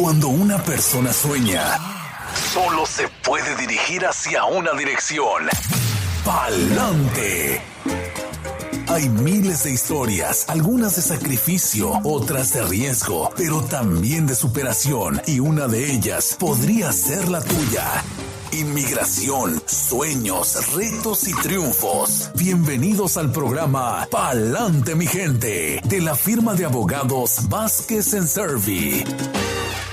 Cuando una persona sueña, solo se puede dirigir hacia una dirección: pa'lante. Hay miles de historias, algunas de sacrificio, otras de riesgo, pero también de superación, y una de ellas podría ser la tuya. Inmigración, sueños, retos y triunfos. Bienvenidos al programa Pa'lante, mi gente, de la firma de abogados Vázquez & Servi.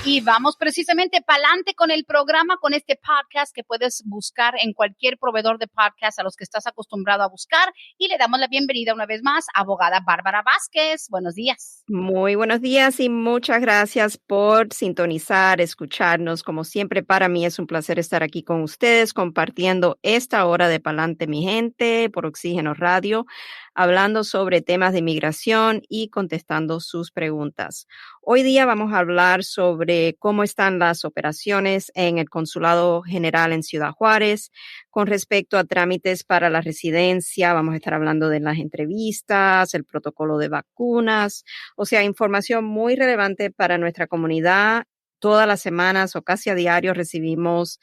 Y vamos precisamente pa'lante con el programa, con este podcast que puedes buscar en cualquier proveedor de podcast a los que estás acostumbrado a buscar. Y le damos la bienvenida una vez más a abogada Bárbara Vázquez. Buenos días. Muy buenos días y muchas gracias por sintonizar, escucharnos. Como siempre, para mí es un placer estar aquí con ustedes compartiendo esta hora de Pa'lante, mi gente, por Oxígeno Radio, hablando sobre temas de inmigración y contestando sus preguntas. Hoy día vamos a hablar sobre cómo están las operaciones en el Consulado General en Ciudad Juárez con respecto a trámites para la residencia. Vamos a estar hablando de las entrevistas, el protocolo de vacunas, o sea, información muy relevante para nuestra comunidad. Todas las semanas o casi a diario recibimos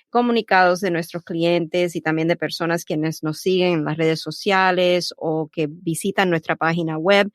comunicados de nuestros clientes y también de personas quienes nos siguen en las redes sociales o que visitan nuestra página web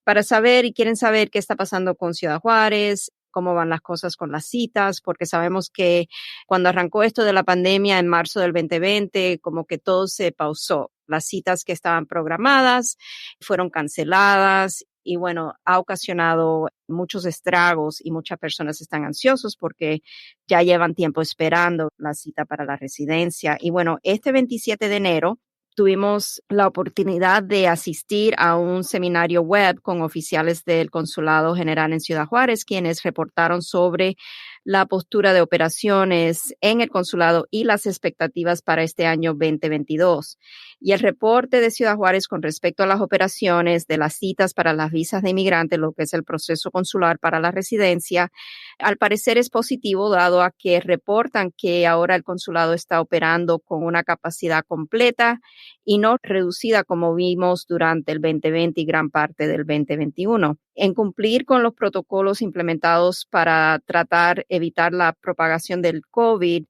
para saber y quieren saber qué está pasando con Ciudad Juárez, cómo van las cosas con las citas, porque sabemos que cuando arrancó esto de la pandemia en marzo del 2020, como que todo se pausó. Las citas que estaban programadas fueron canceladas y bueno, ha ocasionado muchos estragos y muchas personas están ansiosos porque ya llevan tiempo esperando la cita para la residencia. Y bueno, este 27 de enero tuvimos la oportunidad de asistir a un seminario web con oficiales del Consulado General en Ciudad Juárez, quienes reportaron sobre la postura de operaciones en el consulado y las expectativas para este año 2022. Y el reporte de Ciudad Juárez con respecto a las operaciones de las citas para las visas de inmigrantes, lo que es el proceso consular para la residencia, al parecer es positivo, dado a que reportan que ahora el consulado está operando con una capacidad completa y no reducida como vimos durante el 2020 y gran parte del 2021. En cumplir con los protocolos implementados para tratar evitar la propagación del COVID,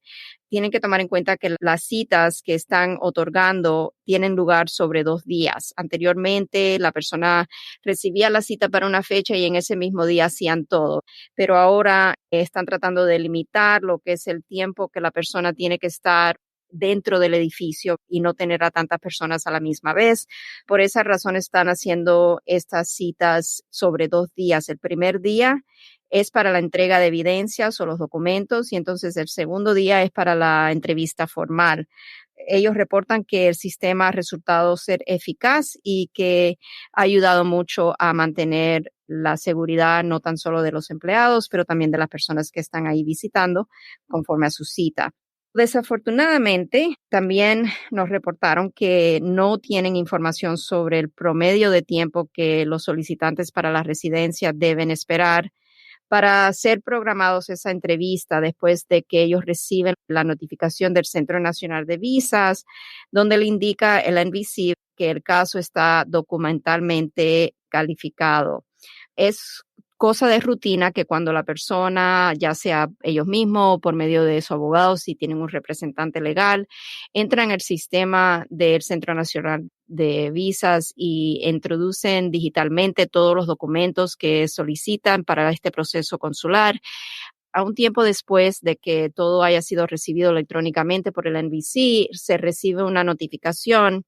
tienen que tomar en cuenta que las citas que están otorgando tienen lugar sobre 2 días. Anteriormente, la persona recibía la cita para una fecha y en ese mismo día hacían todo, pero ahora están tratando de limitar lo que es el tiempo que la persona tiene que estar dentro del edificio y no tener a tantas personas a la misma vez. Por esa razón están haciendo estas citas sobre 2 días. El primer día es para la entrega de evidencias o los documentos y entonces el segundo día es para la entrevista formal. Ellos reportan que el sistema ha resultado ser eficaz y que ha ayudado mucho a mantener la seguridad no tan solo de los empleados, pero también de las personas que están ahí visitando conforme a su cita. Desafortunadamente, también nos reportaron que no tienen información sobre el promedio de tiempo que los solicitantes para la residencia deben esperar para ser programados esa entrevista después de que ellos reciben la notificación del Centro Nacional de Visas, donde le indica el NVC que el caso está documentalmente calificado. Es cosa de rutina que cuando la persona, ya sea ellos mismos o por medio de su abogado, si tienen un representante legal, entra en el sistema del Centro Nacional de Visas y introducen digitalmente todos los documentos que solicitan para este proceso consular. A un tiempo después de que todo haya sido recibido electrónicamente por el NVC, se recibe una notificación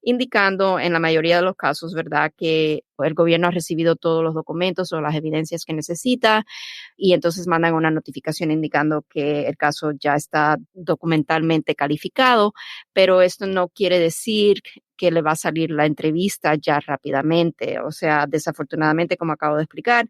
indicando en la mayoría de los casos, ¿verdad?, que el gobierno ha recibido todos los documentos o las evidencias que necesita y entonces mandan una notificación indicando que el caso ya está documentalmente calificado, pero esto no quiere decir que le va a salir la entrevista ya rápidamente. O sea, desafortunadamente, como acabo de explicar,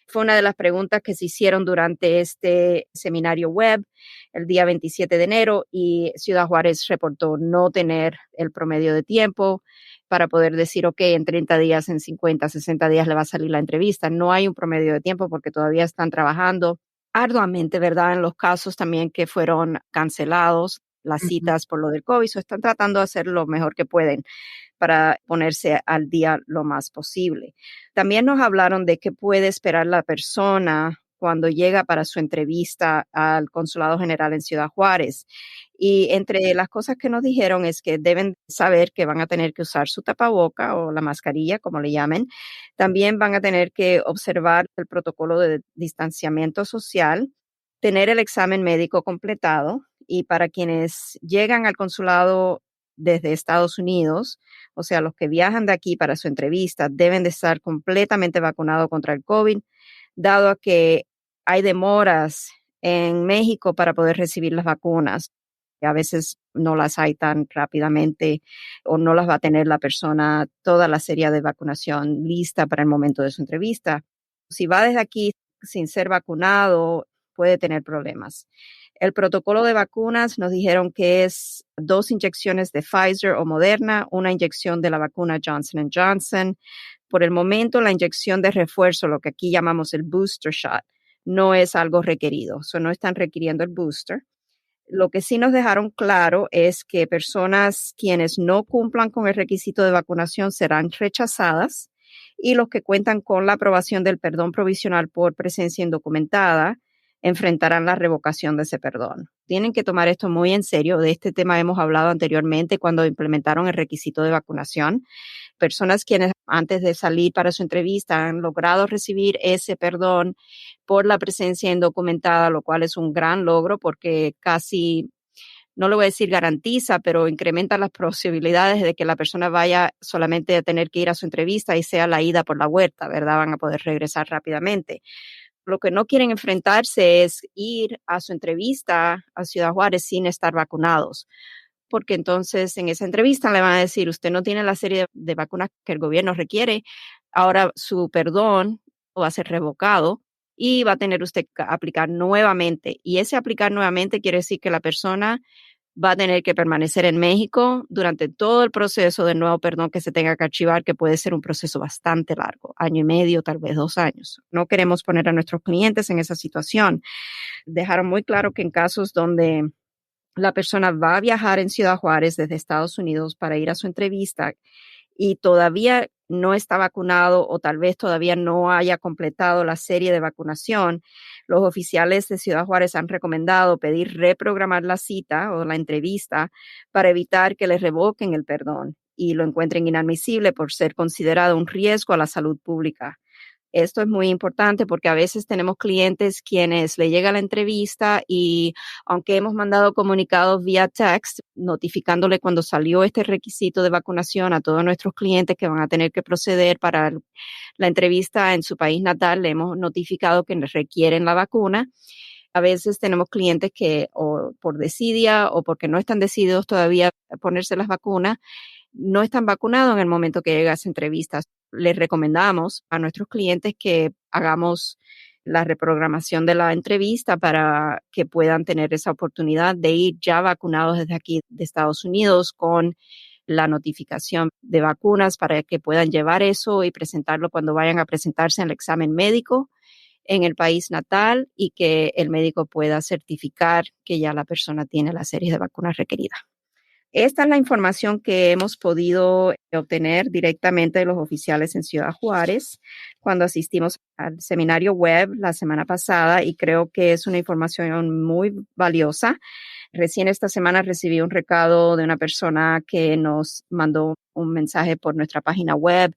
fue una de las preguntas que se hicieron durante este seminario web el día 27 de enero y Ciudad Juárez reportó no tener el promedio de tiempo para poder decir, ok, en 30 días, en 50, 60 días le va a salir la entrevista. No hay un promedio de tiempo porque todavía están trabajando arduamente, ¿verdad? En los casos también que fueron cancelados, las citas por lo del COVID, están tratando de hacer lo mejor que pueden para ponerse al día lo más posible. También nos hablaron de qué puede esperar la persona cuando llega para su entrevista al Consulado General en Ciudad Juárez. Y entre las cosas que nos dijeron es que deben saber que van a tener que usar su tapaboca o la mascarilla, como le llamen. También van a tener que observar el protocolo de distanciamiento social, tener el examen médico completado, y para quienes llegan al consulado desde Estados Unidos, o sea, los que viajan de aquí para su entrevista, deben de estar completamente vacunados contra el COVID, dado a que hay demoras en México para poder recibir las vacunas. A veces no las hay tan rápidamente o no las va a tener la persona toda la serie de vacunación lista para el momento de su entrevista. Si va desde aquí sin ser vacunado, puede tener problemas. El protocolo de vacunas nos dijeron que es 2 inyecciones de Pfizer o Moderna, una inyección de la vacuna Johnson & Johnson. Por el momento, la inyección de refuerzo, lo que aquí llamamos el booster shot, no es algo requerido. No están requiriendo el booster. Lo que sí nos dejaron claro es que personas quienes no cumplan con el requisito de vacunación serán rechazadas, y los que cuentan con la aprobación del perdón provisional por presencia indocumentada enfrentarán la revocación de ese perdón. Tienen que tomar esto muy en serio. De este tema hemos hablado anteriormente cuando implementaron el requisito de vacunación. Personas quienes antes de salir para su entrevista han logrado recibir ese perdón por la presencia indocumentada, lo cual es un gran logro porque casi, no le voy a decir garantiza, pero incrementa las posibilidades de que la persona vaya solamente a tener que ir a su entrevista y sea la ida por la vuelta, ¿verdad? Van a poder regresar rápidamente. Lo que no quieren enfrentarse es ir a su entrevista a Ciudad Juárez sin estar vacunados, porque entonces en esa entrevista le van a decir, usted no tiene la serie de vacunas que el gobierno requiere, ahora su perdón va a ser revocado y va a tener usted que aplicar nuevamente. Y ese aplicar nuevamente quiere decir que la persona va a tener que permanecer en México durante todo el proceso de nuevo perdón que se tenga que archivar, que puede ser un proceso bastante largo, 1.5 años, tal vez 2 años. No queremos poner a nuestros clientes en esa situación. Dejaron muy claro que en casos donde la persona va a viajar en Ciudad Juárez desde Estados Unidos para ir a su entrevista y todavía no está vacunado o tal vez todavía no haya completado la serie de vacunación, los oficiales de Ciudad Juárez han recomendado pedir reprogramar la cita o la entrevista para evitar que le revoquen el perdón y lo encuentren inadmisible por ser considerado un riesgo a la salud pública. Esto es muy importante porque a veces tenemos clientes quienes le llega la entrevista y aunque hemos mandado comunicados vía text notificándole cuando salió este requisito de vacunación a todos nuestros clientes que van a tener que proceder para la entrevista en su país natal, le hemos notificado que requieren la vacuna. A veces tenemos clientes que o por desidia o porque no están decididos todavía a ponerse las vacunas, no están vacunados en el momento que llega a esa entrevista. Les recomendamos a nuestros clientes que hagamos la reprogramación de la entrevista para que puedan tener esa oportunidad de ir ya vacunados desde aquí de Estados Unidos con la notificación de vacunas para que puedan llevar eso y presentarlo cuando vayan a presentarse en el examen médico en el país natal y que el médico pueda certificar que ya la persona tiene la serie de vacunas requeridas. Esta es la información que hemos podido obtener directamente de los oficiales en Ciudad Juárez cuando asistimos al seminario web la semana pasada y creo que es una información muy valiosa. Recién esta semana recibí un recado de una persona que nos mandó un mensaje por nuestra página web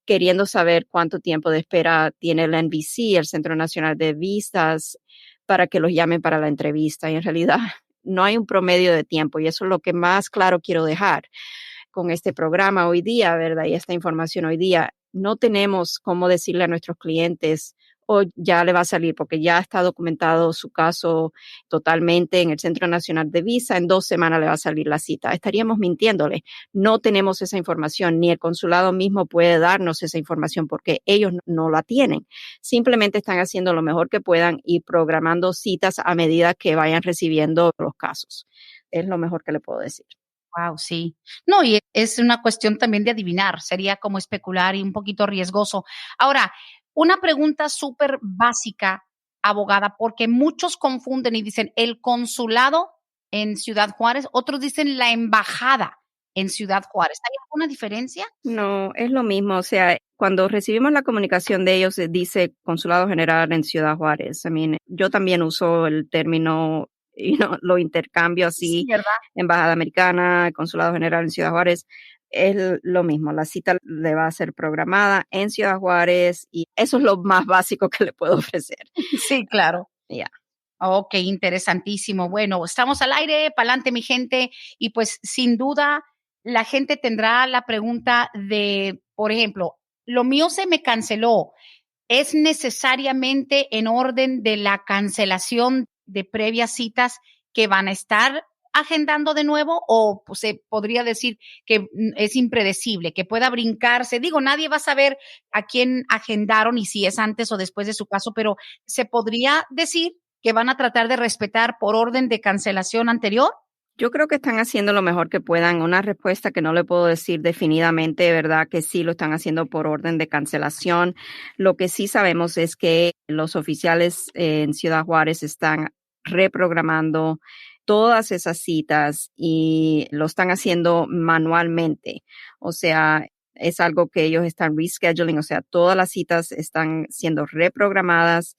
queriendo saber cuánto tiempo de espera tiene el NVC, el Centro Nacional de Visas, para que los llamen para la entrevista. Y en realidad no hay un promedio de tiempo y eso es lo que más claro quiero dejar con este programa hoy día, ¿verdad? Y esta información hoy día. No tenemos cómo decirle a nuestros clientes, o ya le va a salir porque ya está documentado su caso totalmente en el Centro Nacional de Visa, en 2 semanas le va a salir la cita. Estaríamos mintiéndole. No tenemos esa información, ni el consulado mismo puede darnos esa información porque ellos no la tienen. Simplemente están haciendo lo mejor que puedan y programando citas a medida que vayan recibiendo los casos. Es lo mejor que le puedo decir. Wow, sí. No, y es una cuestión también de adivinar, sería como especular y un poquito riesgoso. Ahora, una pregunta súper básica, abogada, porque muchos confunden y dicen el consulado en Ciudad Juárez, otros dicen la embajada en Ciudad Juárez. ¿Hay alguna diferencia? No, es lo mismo. O sea, cuando recibimos la comunicación de ellos, dice Consulado General en Ciudad Juárez. Yo también uso el término, lo intercambio Sí, así, ¿verdad? Embajada Americana, Consulado General en Ciudad Juárez. Es lo mismo, la cita le va a ser programada en Ciudad Juárez y eso es lo más básico que le puedo ofrecer. Sí, claro. Ya. Ok, interesantísimo. Bueno, estamos al aire, pa'lante mi gente, y pues sin duda la gente tendrá la pregunta de, por ejemplo, lo mío se me canceló. ¿Es necesariamente en orden de la cancelación de previas citas que van a estar agendando de nuevo o pues, se podría decir que es impredecible, que pueda brincarse? Digo, nadie va a saber a quién agendaron y si es antes o después de su caso, pero se podría decir que van a tratar de respetar por orden de cancelación anterior. Yo creo que están haciendo lo mejor que puedan. Una respuesta que no le puedo decir definidamente, ¿verdad? Que sí lo están haciendo por orden de cancelación. Lo que sí sabemos es que los oficiales en Ciudad Juárez están reprogramando todas esas citas y lo están haciendo manualmente. O sea, es algo que ellos están rescheduling, o sea, todas las citas están siendo reprogramadas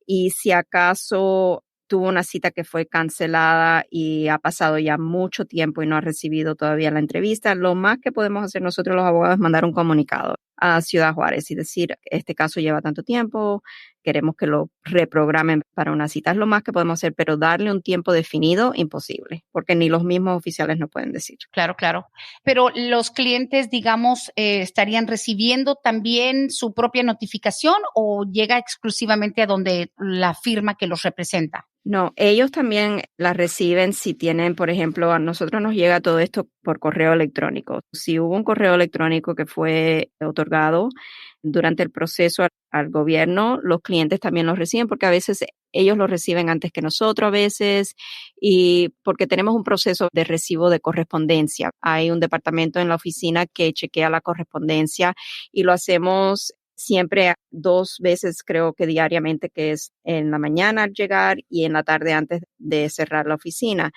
y si acaso tuvo una cita que fue cancelada y ha pasado ya mucho tiempo y no ha recibido todavía la entrevista, lo más que podemos hacer nosotros los abogados es mandar un comunicado a Ciudad Juárez y decir, este caso lleva tanto tiempo, queremos que lo reprogramen para una cita. Es lo más que podemos hacer, pero darle un tiempo definido, imposible, porque ni los mismos oficiales nos pueden decir. Claro, claro. Pero los clientes, digamos, estarían recibiendo también su propia notificación o llega exclusivamente a donde la firma que los representa. No, ellos también la reciben si tienen, por ejemplo, a nosotros nos llega todo esto por correo electrónico. Si hubo un correo electrónico que fue otorgado durante el proceso al gobierno, los clientes también lo reciben porque a veces ellos lo reciben antes que nosotros a veces y porque tenemos un proceso de recibo de correspondencia. Hay un departamento en la oficina que chequea la correspondencia y lo hacemos siempre 2 veces, creo que diariamente, que es en la mañana al llegar y en la tarde antes de cerrar la oficina.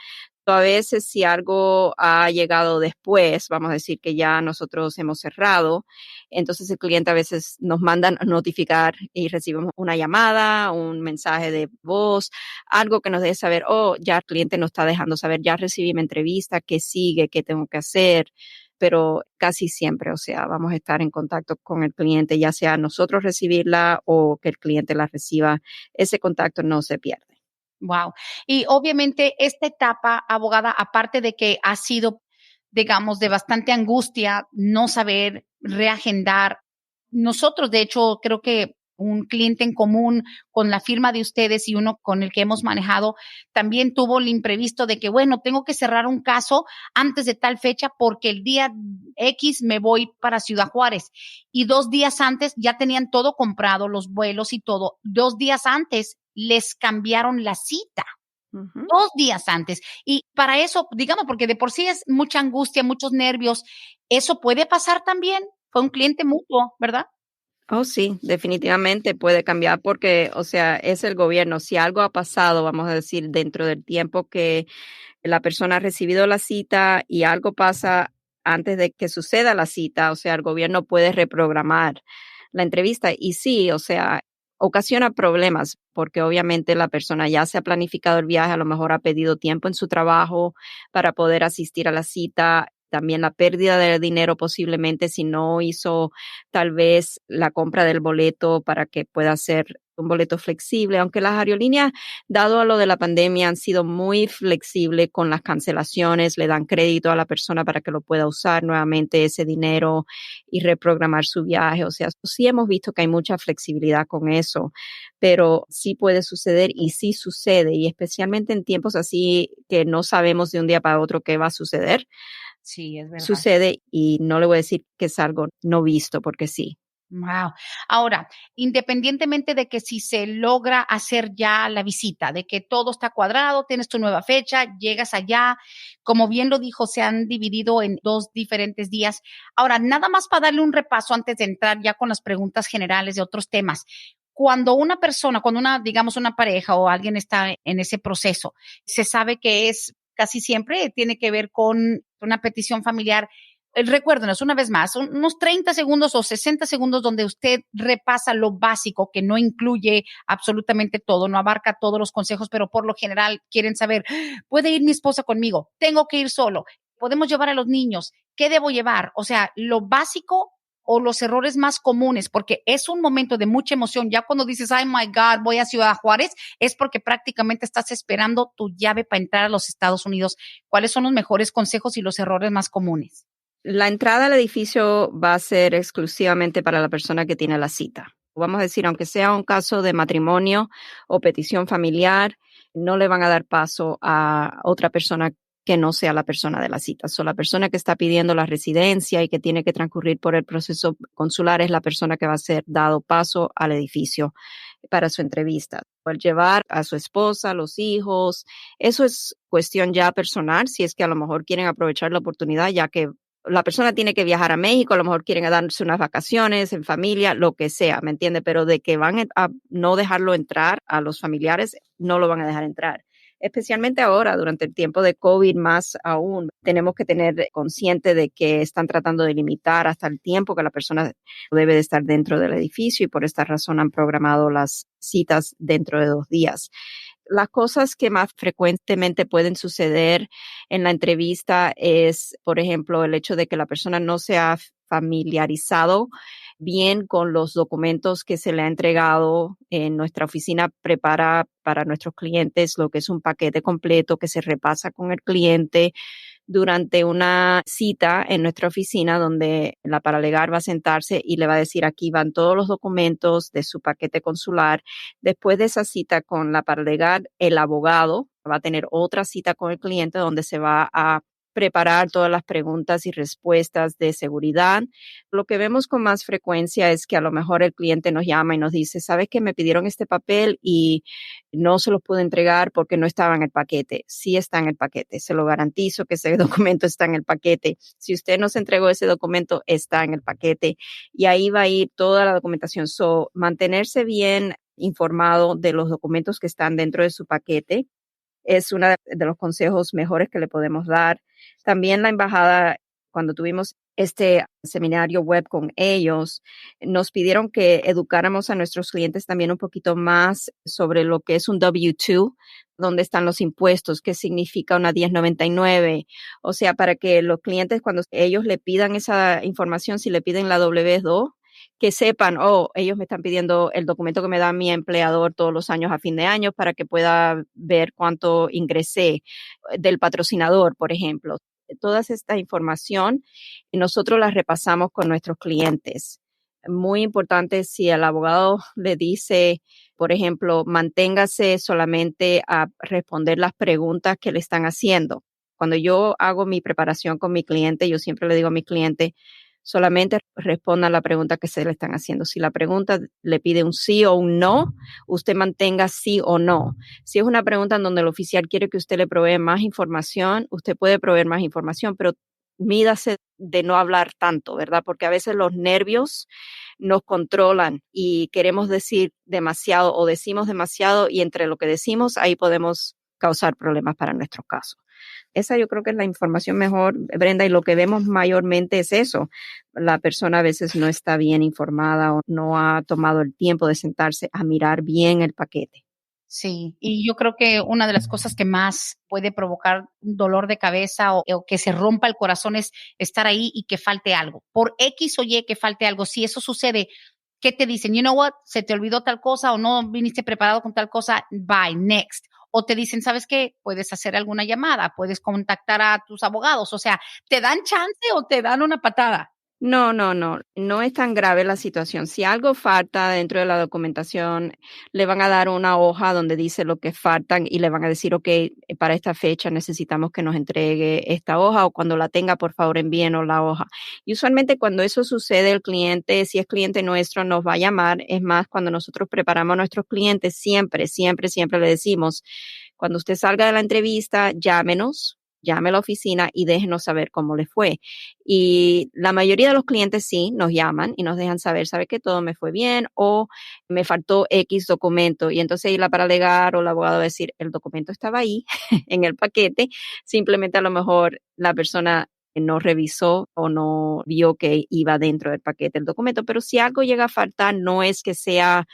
A veces si algo ha llegado después, vamos a decir que ya nosotros hemos cerrado, entonces el cliente a veces nos manda a notificar y recibimos una llamada, un mensaje de voz, algo que nos deje saber, oh, ya el cliente nos está dejando saber, ya recibí mi entrevista, qué sigue, qué tengo que hacer, pero casi siempre, o sea, vamos a estar en contacto con el cliente, ya sea nosotros recibirla o que el cliente la reciba, ese contacto no se pierde. Wow. Y obviamente esta etapa, abogada, aparte de que ha sido, digamos, de bastante angustia no saber reagendar, nosotros, de hecho, creo que un cliente en común con la firma de ustedes y uno con el que hemos manejado, también tuvo el imprevisto de que, bueno, tengo que cerrar un caso antes de tal fecha porque el día X me voy para Ciudad Juárez. Y 2 días antes ya tenían todo comprado, los vuelos y todo. 2 días antes les cambiaron la cita. 2 días antes. Y para eso, digamos, porque de por sí es mucha angustia, muchos nervios, eso puede pasar también. Fue un cliente mutuo, ¿verdad? Oh, sí, definitivamente puede cambiar porque, o sea, es el gobierno. Si algo ha pasado, vamos a decir, dentro del tiempo que la persona ha recibido la cita y algo pasa antes de que suceda la cita, o sea, el gobierno puede reprogramar la entrevista. Y sí, o sea, ocasiona problemas porque obviamente la persona ya se ha planificado el viaje, a lo mejor ha pedido tiempo en su trabajo para poder asistir a la cita. También la pérdida de dinero posiblemente si no hizo tal vez la compra del boleto para que pueda ser un boleto flexible, aunque las aerolíneas, dado a lo de la pandemia, han sido muy flexibles con las cancelaciones, le dan crédito a la persona para que lo pueda usar nuevamente ese dinero y reprogramar su viaje. O sea, sí hemos visto que hay mucha flexibilidad con eso, pero sí puede suceder y sí sucede, y especialmente en tiempos así que no sabemos de un día para otro qué va a suceder. Sí, es verdad. Sucede y no le voy a decir que es algo no visto porque sí. Wow. Ahora, independientemente de que si se logra hacer ya la visita, de que todo está cuadrado, tienes tu nueva fecha, llegas allá, como bien lo dijo, se han dividido en 2 diferentes días. Ahora, nada más para darle un repaso antes de entrar ya con las preguntas generales de otros temas. Cuando una persona, digamos, una pareja o alguien está en ese proceso, se sabe que es casi siempre tiene que ver con una petición familiar. Recuérdenos una vez más, unos 30 segundos o 60 segundos donde usted repasa lo básico, que no incluye absolutamente todo, no abarca todos los consejos, pero por lo general quieren saber, ¿puede ir mi esposa conmigo? ¿Tengo que ir solo? ¿Podemos llevar a los niños? ¿Qué debo llevar? O sea, lo básico o los errores más comunes, porque es un momento de mucha emoción. Ya cuando dices, ay, my God, voy a Ciudad Juárez, es porque prácticamente estás esperando tu llave para entrar a los Estados Unidos. ¿Cuáles son los mejores consejos y los errores más comunes? La entrada al edificio va a ser exclusivamente para la persona que tiene la cita. Vamos a decir, aunque sea un caso de matrimonio o petición familiar, no le van a dar paso a otra persona que no sea la persona de la cita. La persona que está pidiendo la residencia y que tiene que transcurrir por el proceso consular es la persona que va a ser dado paso al edificio para su entrevista. Poder llevar a su esposa, a los hijos, eso es cuestión ya personal, si es que a lo mejor quieren aprovechar la oportunidad, ya que la persona tiene que viajar a México, a lo mejor quieren darse unas vacaciones en familia, lo que sea, ¿me entiende? Pero de que van a no dejarlo entrar a los familiares, no lo van a dejar entrar. Especialmente ahora, durante el tiempo de COVID, más aún, tenemos que tener consciente de que están tratando de limitar hasta el tiempo que la persona debe de estar dentro del edificio y por esta razón han programado las citas dentro de 2 días. Las cosas que más frecuentemente pueden suceder en la entrevista es, por ejemplo, el hecho de que la persona no se ha familiarizado bien con los documentos que se le ha entregado. En nuestra oficina prepara para nuestros clientes lo que es un paquete completo que se repasa con el cliente durante una cita en nuestra oficina, donde la paralegal va a sentarse y le va a decir, aquí van todos los documentos de su paquete consular. Después de esa cita con la paralegal, el abogado va a tener otra cita con el cliente donde se va a preparar todas las preguntas y respuestas de seguridad. Lo que vemos con más frecuencia es que a lo mejor el cliente nos llama y nos dice, ¿sabes qué? Me pidieron este papel y no se los pude entregar porque no estaba en el paquete. Sí está en el paquete. Se lo garantizo que ese documento está en el paquete. Si usted nos entregó ese documento, está en el paquete. Y ahí va a ir toda la documentación. Mantenerse bien informado de los documentos que están dentro de su paquete es uno de los consejos mejores que le podemos dar. También la embajada, cuando tuvimos este seminario web con ellos, nos pidieron que educáramos a nuestros clientes también un poquito más sobre lo que es un W-2, dónde están los impuestos, qué significa una 1099. O sea, para que los clientes, cuando ellos le pidan esa información, si le piden la W-2, que sepan, ellos me están pidiendo el documento que me da mi empleador todos los años a fin de año para que pueda ver cuánto ingresé del patrocinador, por ejemplo. Toda esta información nosotros la repasamos con nuestros clientes. Muy importante, si el abogado le dice, por ejemplo, manténgase solamente a responder las preguntas que le están haciendo. Cuando yo hago mi preparación con mi cliente, yo siempre le digo a mi cliente, solamente responda a la pregunta que se le están haciendo. Si la pregunta le pide un sí o un no, usted mantenga sí o no. Si es una pregunta en donde el oficial quiere que usted le provee más información, usted puede proveer más información, pero mídase de no hablar tanto, ¿verdad? Porque a veces los nervios nos controlan y queremos decir demasiado o decimos demasiado y entre lo que decimos ahí podemos causar problemas para nuestros casos. Esa yo creo que es la información mejor, Brenda, y lo que vemos mayormente es eso. La persona a veces no está bien informada o no ha tomado el tiempo de sentarse a mirar bien el paquete. Sí, y yo creo que una de las cosas que más puede provocar dolor de cabeza o que se rompa el corazón es estar ahí y que falte algo. Por X o Y que falte algo. Si eso sucede, ¿qué te dicen? You know what? Se te olvidó tal cosa o no viniste preparado con tal cosa. Bye, next. O te dicen, ¿sabes qué? Puedes hacer alguna llamada, puedes contactar a tus abogados. O sea, ¿te dan chance o te dan una patada? No es tan grave la situación. Si algo falta dentro de la documentación, le van a dar una hoja donde dice lo que faltan y le van a decir, ok, para esta fecha necesitamos que nos entregue esta hoja o cuando la tenga, por favor, envíenos la hoja. Y usualmente cuando eso sucede, el cliente, si es cliente nuestro, nos va a llamar. Es más, cuando nosotros preparamos a nuestros clientes, siempre le decimos, cuando usted salga de la entrevista, llámenos. Llame a la oficina y déjenos saber cómo le fue. Y la mayoría de los clientes sí nos llaman y nos dejan saber, ¿sabe que todo me fue bien o me faltó X documento? Y entonces la paralegal o el abogado va a decir, el documento estaba ahí en el paquete, simplemente a lo mejor la persona no revisó o no vio que iba dentro del paquete el documento. Pero si algo llega a faltar, no es que sea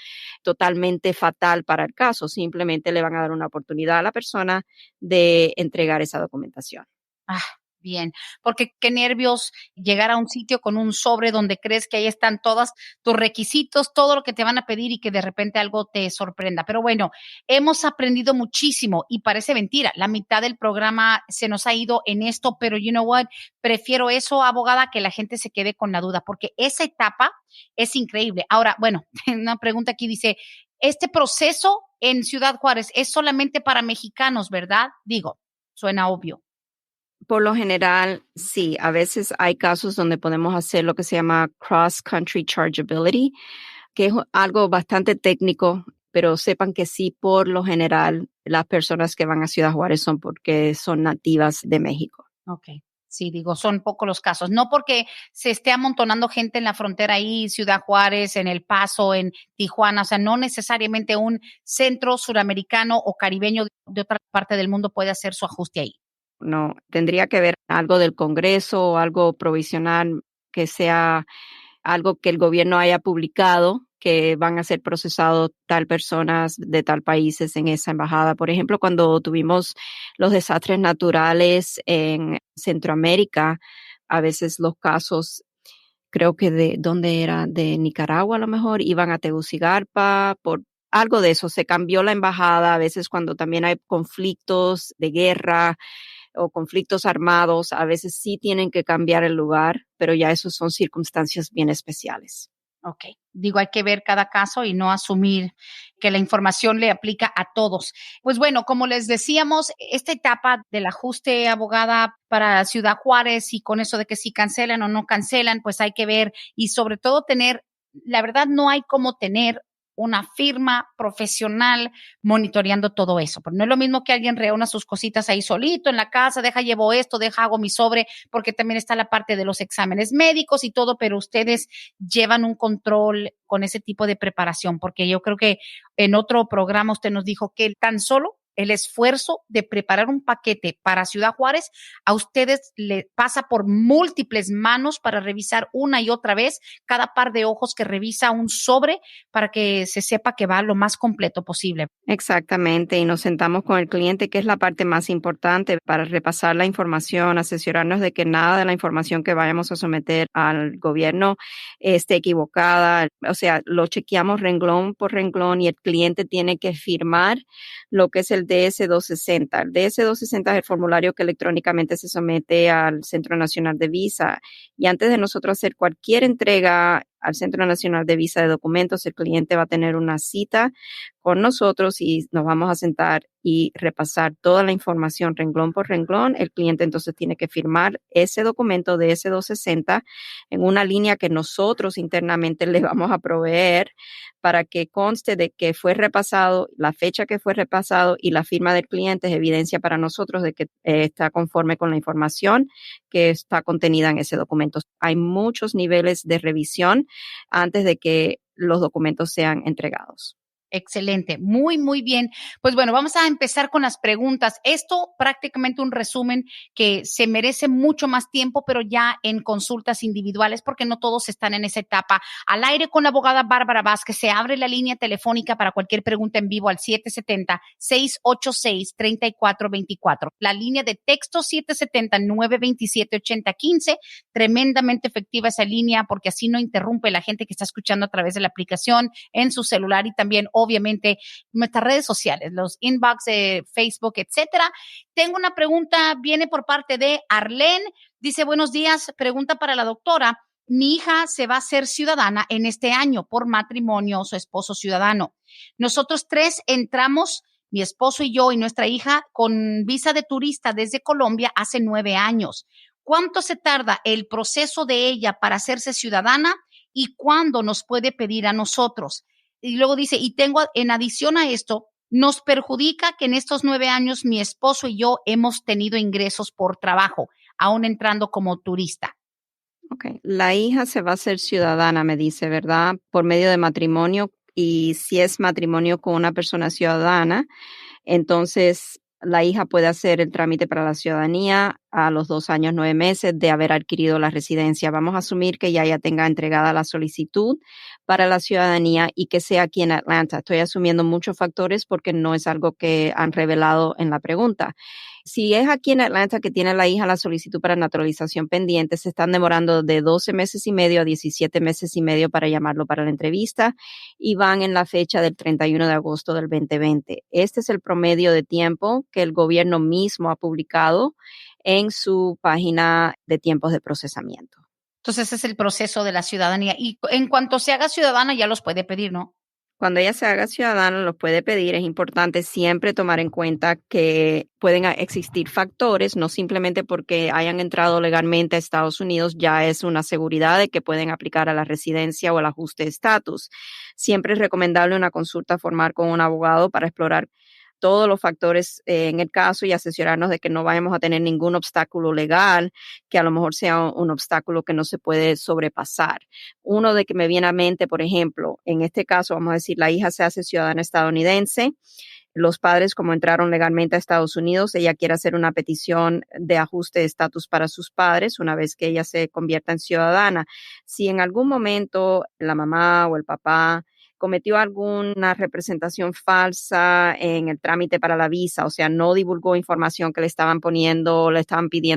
totalmente fatal para el caso, simplemente le van a dar una oportunidad a la persona de entregar esa documentación. Ah, bien, porque qué nervios llegar a un sitio con un sobre donde crees que ahí están todos tus requisitos, todo lo que te van a pedir y que de repente algo te sorprenda. Pero bueno, hemos aprendido muchísimo y parece mentira. La mitad del programa se nos ha ido en esto, pero you know what? Prefiero eso, abogada, que la gente se quede con la duda, porque esa etapa es increíble. Ahora, bueno, una pregunta aquí dice, este proceso en Ciudad Juárez es solamente para mexicanos, ¿verdad? Digo, suena obvio. Por lo general, sí. A veces hay casos donde podemos hacer lo que se llama cross-country chargeability, que es algo bastante técnico, pero sepan que sí, por lo general, las personas que van a Ciudad Juárez son porque son nativas de México. Ok. Sí, digo, son pocos los casos. No porque se esté amontonando gente en la frontera ahí, Ciudad Juárez, en El Paso, en Tijuana, o sea, no necesariamente un centro suramericano o caribeño de otra parte del mundo puede hacer su ajuste ahí. No, tendría que ver algo del Congreso o algo provisional que sea algo que el gobierno haya publicado que van a ser procesados tal personas de tal países en esa embajada. Por ejemplo, cuando tuvimos los desastres naturales en Centroamérica, a veces los casos, creo que ¿dónde era? De Nicaragua a lo mejor, iban a Tegucigalpa por algo de eso. Se cambió la embajada, a veces cuando también hay conflictos de guerra o conflictos armados, a veces sí tienen que cambiar el lugar, pero ya eso son circunstancias bien especiales. Ok, digo, hay que ver cada caso y no asumir que la información le aplica a todos. Pues bueno, como les decíamos, esta etapa del ajuste, abogada, para Ciudad Juárez y con eso de que si cancelan o no cancelan, pues hay que ver y sobre todo tener, la verdad no hay como tener una firma profesional monitoreando todo eso. Pero no es lo mismo que alguien reúna sus cositas ahí solito en la casa, llevo esto, hago mi sobre, porque también está la parte de los exámenes médicos y todo, pero ustedes llevan un control con ese tipo de preparación, porque yo creo que en otro programa usted nos dijo que tan solo el esfuerzo de preparar un paquete para Ciudad Juárez, a ustedes le pasa por múltiples manos para revisar una y otra vez cada par de ojos que revisa un sobre para que se sepa que va lo más completo posible. Exactamente, y nos sentamos con el cliente, que es la parte más importante, para repasar la información, asesorarnos de que nada de la información que vayamos a someter al gobierno esté equivocada. O sea, lo chequeamos renglón por renglón y el cliente tiene que firmar lo que es el DS-260. El DS-260 es el formulario que electrónicamente se somete al Centro Nacional de Visa. Y antes de nosotros hacer cualquier entrega al Centro Nacional de Visa de Documentos, el cliente va a tener una cita con nosotros y nos vamos a sentar y repasar toda la información renglón por renglón. El cliente entonces tiene que firmar ese documento de ese 260 en una línea que nosotros internamente le vamos a proveer para que conste de que fue repasado, la fecha que fue repasado y la firma del cliente es evidencia para nosotros de que está conforme con la información que está contenida en ese documento. Hay muchos niveles de revisión antes de que los documentos sean entregados. Excelente, muy, muy bien. Pues bueno, vamos a empezar con las preguntas. Esto prácticamente un resumen que se merece mucho más tiempo, pero ya en consultas individuales, porque no todos están en esa etapa. Al aire con la abogada Bárbara Vázquez, se abre la línea telefónica para cualquier pregunta en vivo al 770-686-3424. La línea de texto 770-927-8015. Tremendamente efectiva esa línea porque así no interrumpe la gente que está escuchando a través de la aplicación en su celular y también obviamente nuestras redes sociales, los inbox de Facebook, etcétera. Tengo una pregunta, viene por parte de Arlene. Dice, buenos días, pregunta para la doctora. Mi hija se va a hacer ciudadana en este año por matrimonio, su esposo ciudadano. Nosotros tres entramos, mi esposo y yo y nuestra hija, con visa de turista desde Colombia hace 9 años. ¿Cuánto se tarda el proceso de ella para hacerse ciudadana y cuándo nos puede pedir a nosotros? Y luego dice, y tengo, en adición a esto, nos perjudica que en estos 9 años mi esposo y yo hemos tenido ingresos por trabajo, aún entrando como turista. Okay. La hija se va a hacer ciudadana, me dice, ¿verdad? Por medio de matrimonio, y si es matrimonio con una persona ciudadana, entonces la hija puede hacer el trámite para la ciudadanía a los 2 años, 9 meses de haber adquirido la residencia. Vamos a asumir que ya tenga entregada la solicitud para la ciudadanía y que sea aquí en Atlanta. Estoy asumiendo muchos factores porque no es algo que han revelado en la pregunta. Si es aquí en Atlanta que tiene la hija la solicitud para naturalización pendiente, se están demorando de 12 meses y medio a 17 meses y medio para llamarlo para la entrevista y van en la fecha del 31 de agosto del 2020. Este es el promedio de tiempo que el gobierno mismo ha publicado en su página de tiempos de procesamiento. Entonces, ese es el proceso de la ciudadanía. Y en cuanto se haga ciudadana, ya los puede pedir, ¿no? Cuando ella se haga ciudadana, los puede pedir. Es importante siempre tomar en cuenta que pueden existir factores, no simplemente porque hayan entrado legalmente a Estados Unidos, ya es una seguridad de que pueden aplicar a la residencia o al ajuste de estatus. Siempre es recomendable una consulta formal con un abogado para explorar todos los factores en el caso y asesorarnos de que no vayamos a tener ningún obstáculo legal, que a lo mejor sea un obstáculo que no se puede sobrepasar. Uno de que me viene a mente, por ejemplo, en este caso, vamos a decir, la hija se hace ciudadana estadounidense. Los padres, como entraron legalmente a Estados Unidos, ella quiere hacer una petición de ajuste de estatus para sus padres una vez que ella se convierta en ciudadana. Si en algún momento la mamá o el papá cometió alguna representación falsa en el trámite para la visa, o sea, no divulgó información que le estaban pidiendo,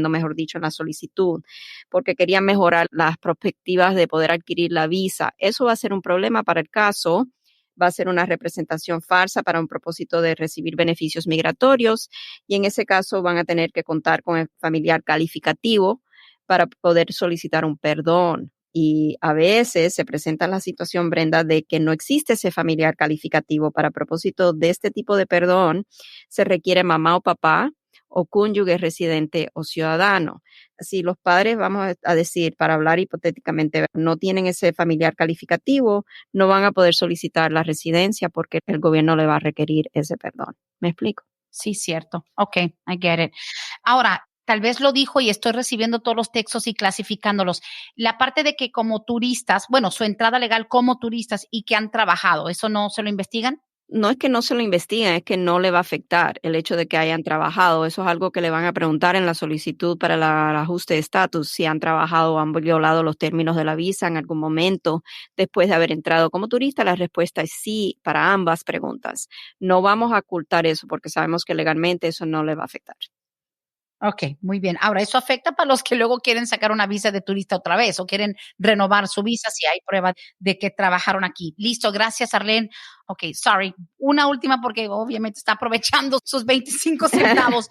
mejor dicho, en la solicitud, porque querían mejorar las perspectivas de poder adquirir la visa. Eso va a ser un problema para el caso. Va a ser una representación falsa para un propósito de recibir beneficios migratorios y en ese caso van a tener que contar con el familiar calificativo para poder solicitar un perdón. Y a veces se presenta la situación, Brenda, de que no existe ese familiar calificativo. Para propósito de este tipo de perdón, se requiere mamá o papá o cónyuge residente o ciudadano. Si los padres, vamos a decir, para hablar hipotéticamente, no tienen ese familiar calificativo, no van a poder solicitar la residencia porque el gobierno le va a requerir ese perdón. ¿Me explico? Sí, cierto. Ok, I get it. Ahora, tal vez lo dijo y estoy recibiendo todos los textos y clasificándolos. La parte de que como turistas, bueno, su entrada legal como turistas y que han trabajado, ¿eso no se lo investigan? No es que no se lo investiguen, es que no le va a afectar el hecho de que hayan trabajado. Eso es algo que le van a preguntar en la solicitud para el ajuste de estatus, si han trabajado o han violado los términos de la visa en algún momento después de haber entrado como turista. La respuesta es sí para ambas preguntas. No vamos a ocultar eso porque sabemos que legalmente eso no le va a afectar. Ok, muy bien. Ahora, eso afecta para los que luego quieren sacar una visa de turista otra vez o quieren renovar su visa si hay prueba de que trabajaron aquí. Listo, gracias, Arlene. Ok, sorry. Una última porque obviamente está aprovechando sus 25 centavos.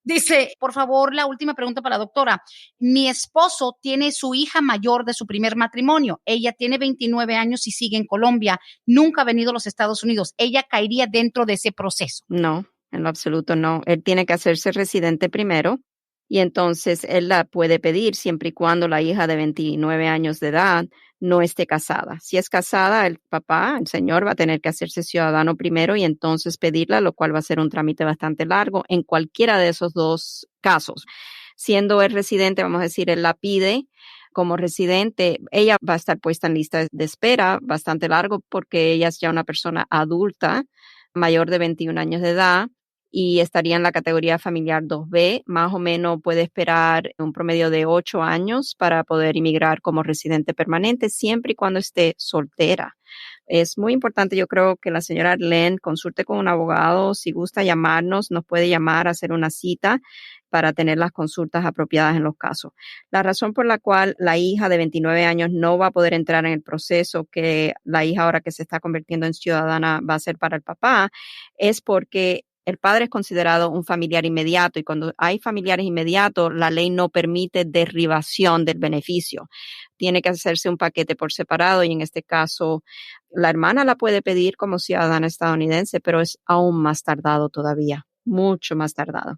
Dice, por favor, la última pregunta para la doctora. Mi esposo tiene su hija mayor de su primer matrimonio. Ella tiene 29 años y sigue en Colombia. Nunca ha venido a los Estados Unidos. ¿Ella caería dentro de ese proceso? No, en lo absoluto no. Él tiene que hacerse residente primero y entonces él la puede pedir siempre y cuando la hija de 29 años de edad no esté casada. Si es casada, el papá, el señor, va a tener que hacerse ciudadano primero y entonces pedirla, lo cual va a ser un trámite bastante largo en cualquiera de esos dos casos. Siendo él residente, vamos a decir, él la pide como residente, ella va a estar puesta en lista de espera bastante largo porque ella es ya una persona adulta, mayor de 21 años de edad y estaría en la categoría familiar 2B, más o menos puede esperar un promedio de 8 años para poder inmigrar como residente permanente, siempre y cuando esté soltera. Es muy importante, yo creo que la señora Arlene consulte con un abogado, si gusta llamarnos, nos puede llamar a hacer una cita para tener las consultas apropiadas en los casos. La razón por la cual la hija de 29 años no va a poder entrar en el proceso que la hija ahora que se está convirtiendo en ciudadana va a ser para el papá es porque el padre es considerado un familiar inmediato y cuando hay familiares inmediatos, la ley no permite derivación del beneficio. Tiene que hacerse un paquete por separado y en este caso la hermana la puede pedir como ciudadana estadounidense, pero es aún más tardado todavía, mucho más tardado.